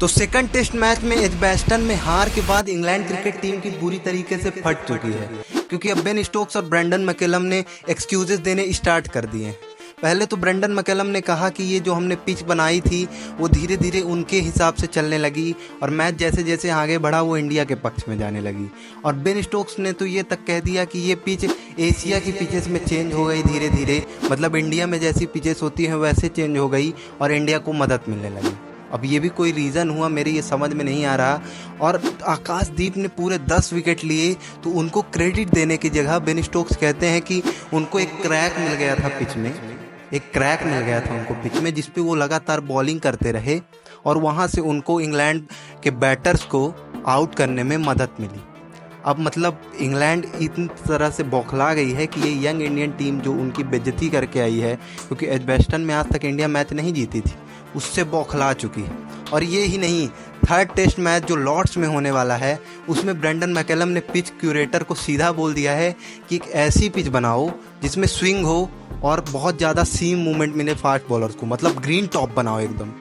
तो second test match में Edgbaston में हार के बाद इंग्लैंड क्रिकेट टीम की बुरी तरीके से फट चुकी है, क्योंकि अब बेन स्टोक्स और ब्रेंडन मैकलम ने एक्सक्यूजेस देने स्टार्ट कर दिए हैं। पहले तो ब्रेंडन मैकलम ने कहा कि ये जो हमने पिच बनाई थी वो धीरे धीरे उनके हिसाब से चलने लगी और मैच जैसे जैसे आगे बढ़ा वो इंडिया के पक्ष में जाने लगी। और बेन स्टोक्स ने तो ये तक कह दिया कि ये पिच एशिया की पिचेस में चेंज हो गई धीरे धीरे, मतलब इंडिया में जैसी पिचेस होती हैं वैसे चेंज हो गई और इंडिया को मदद मिलने लगी। अब ये भी कोई रीज़न हुआ मेरे ये समझ में नहीं आ रहा। और आकाशदीप ने पूरे 10 विकेट लिए तो उनको क्रेडिट देने की जगह बेन स्टोक्स कहते हैं कि उनको एक क्रैक मिल गया था पिच में, एक क्रैक मिल गया था उनको पिच में, जिसपे वो लगातार बॉलिंग करते रहे और वहाँ से उनको इंग्लैंड के बैटर्स को आउट करने में मदद मिली। अब मतलब इंग्लैंड इतनी तरह से बौखला गई है कि ये यंग इंडियन टीम जो उनकी बेइज्जती करके आई है, क्योंकि एजबेस्टन में आज तक इंडिया मैच नहीं जीती थी, उससे बौखला चुकी है। और ये ही नहीं, थर्ड टेस्ट मैच जो लॉर्ड्स में होने वाला है उसमें ब्रेंडन मैकलम ने पिच क्यूरेटर को सीधा बोल दिया है कि एक ऐसी पिच बनाओ जिसमें स्विंग हो और बहुत ज़्यादा सीम मूवमेंट मिले फास्ट बॉलर्स को, मतलब ग्रीन टॉप बनाओ एकदम।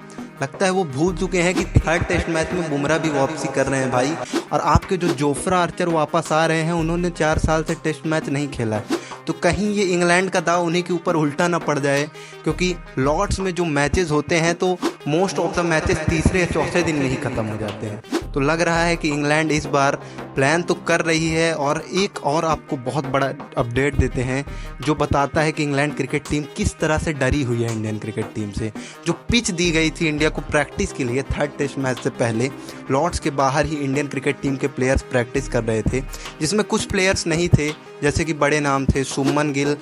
लगता है वो भूल चुके हैं कि थर्ड टेस्ट मैच में बुमराह भी वापसी कर रहे हैं भाई, और आपके जो जोफ्रा आर्चर वापस आ रहे हैं, उन्होंने 4 साल से टेस्ट मैच नहीं खेला है। तो कहीं ये इंग्लैंड का दाव उन्हीं के ऊपर उल्टा ना पड़ जाए, क्योंकि लॉर्ड्स में जो मैचेस होते हैं तो मोस्ट ऑफ द मैचेस तीसरे या चौथे दिन में ही ख़त्म हो जाते हैं। तो लग रहा है कि इंग्लैंड इस बार प्लान तो कर रही है। और एक और आपको बहुत बड़ा अपडेट देते हैं जो बताता है कि इंग्लैंड क्रिकेट टीम किस तरह से डरी हुई है इंडियन क्रिकेट टीम से। जो पिच दी गई थी इंडिया को प्रैक्टिस के लिए थर्ड टेस्ट मैच से पहले, लॉर्ड्स के बाहर ही इंडियन क्रिकेट टीम के प्लेयर्स प्रैक्टिस कर रहे थे, जिसमें कुछ प्लेयर्स नहीं थे, जैसे कि बड़े नाम थे शुभमन गिल,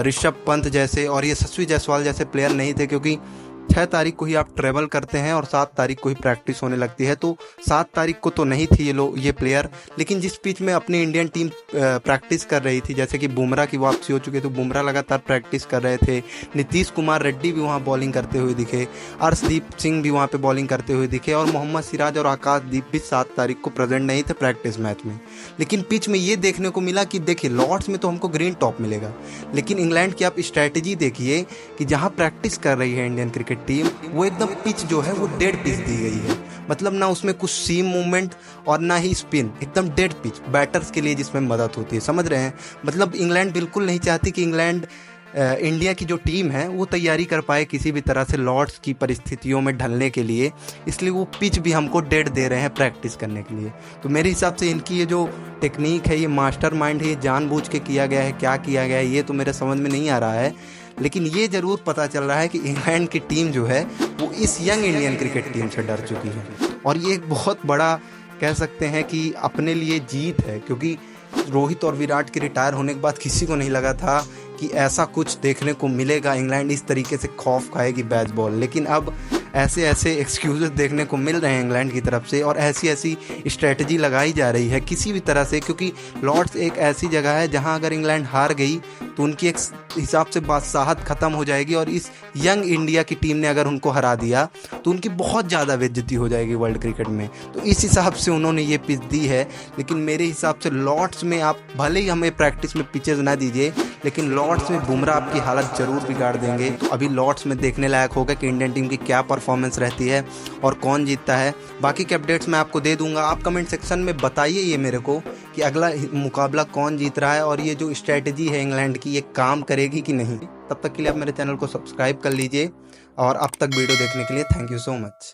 ऋषभ पंत जैसे, और ये यशस्वी जायसवाल जैसे प्लेयर नहीं थे, क्योंकि 6 तारीख को ही आप ट्रेवल करते हैं और 7 तारीख को ही प्रैक्टिस होने लगती है। तो 7 तारीख को तो नहीं थी ये प्लेयर, लेकिन जिस पिच में अपनी इंडियन टीम प्रैक्टिस कर रही थी, जैसे कि बुमराह की वापसी हो चुकी है तो बुमराह लगातार प्रैक्टिस कर रहे थे, नीतीश कुमार रेड्डी भी वहाँ बॉलिंग करते हुए दिखे, अर्शदीप सिंह भी वहाँ पे बॉलिंग करते हुए दिखे, और मोहम्मद सिराज और आकाशदीप भी 7 तारीख को प्रेजेंट नहीं थे प्रैक्टिस मैच में। लेकिन पिच में ये देखने को मिला कि देखिए लॉर्ड्स में तो हमको ग्रीन टॉप मिलेगा, लेकिन इंग्लैंड की आप स्ट्रैटेजी देखिए कि जहाँ प्रैक्टिस कर रही है इंडियन क्रिकेट टीम, वो एकदम पिच जो है वो डेड पिच दी गई है, मतलब ना उसमें कुछ सीम मूवमेंट और ना ही स्पिन, एकदम डेड पिच बैटर्स के लिए जिसमें मदद होती है, समझ रहे हैं। मतलब इंग्लैंड बिल्कुल नहीं चाहती कि इंडिया की जो टीम है वो तैयारी कर पाए किसी भी तरह से लॉर्ड्स की परिस्थितियों में ढलने के लिए, इसलिए वो पिच भी हमको डेड दे रहे हैं प्रैक्टिस करने के लिए। तो मेरे हिसाब से इनकी ये जो टेक्निक है, ये मास्टरमाइंड है, ये जानबूझ के किया गया है, क्या किया गया है ये तो मेरे समझ में नहीं आ रहा है। लेकिन ये ज़रूर पता चल रहा है कि इंग्लैंड की टीम जो है वो इस यंग इंडियन क्रिकेट टीम से डर चुकी है, और ये एक बहुत बड़ा कह सकते हैं कि अपने लिए जीत है, क्योंकि रोहित और विराट के रिटायर होने के बाद किसी को नहीं लगा था कि ऐसा कुछ देखने को मिलेगा, इंग्लैंड इस तरीके से खौफ खाएगी बैच बॉल। लेकिन अब ऐसे ऐसे एक्सक्यूजेस देखने को मिल रहे हैं इंग्लैंड की तरफ से, और ऐसी ऐसी स्ट्रेटजी लगाई जा रही है किसी भी तरह से, क्योंकि लॉर्ड्स एक ऐसी जगह है जहां अगर इंग्लैंड हार गई तो उनकी एक हिसाब से बादशाहत ख़त्म हो जाएगी, और इस यंग इंडिया की टीम ने अगर उनको हरा दिया तो उनकी बहुत ज़्यादा बेइज्जती हो जाएगी वर्ल्ड क्रिकेट में। तो इस हिसाब से उन्होंने ये पिच दी है। लेकिन मेरे हिसाब से लॉर्ड्स में आप भले ही हमें प्रैक्टिस में पिचेज ना दीजिए, लेकिन लॉर्ड्स में बुमराह आपकी हालत ज़रूर बिगाड़ देंगे। तो अभी लॉर्ड्स में देखने लायक होगा कि इंडियन टीम की क्या परफॉर्मेंस रहती है और कौन जीतता है। बाकी के अपडेट्स मैं आपको दे दूंगा, आप कमेंट सेक्शन में बताइए ये मेरे को कि अगला मुकाबला कौन जीत रहा है और ये जो स्ट्रेटजी है इंग्लैंड की ये काम करेगी कि नहीं। तब तक के लिए आप मेरे चैनल को सब्सक्राइब कर लीजिए, और अब तक वीडियो देखने के लिए थैंक यू सो मच।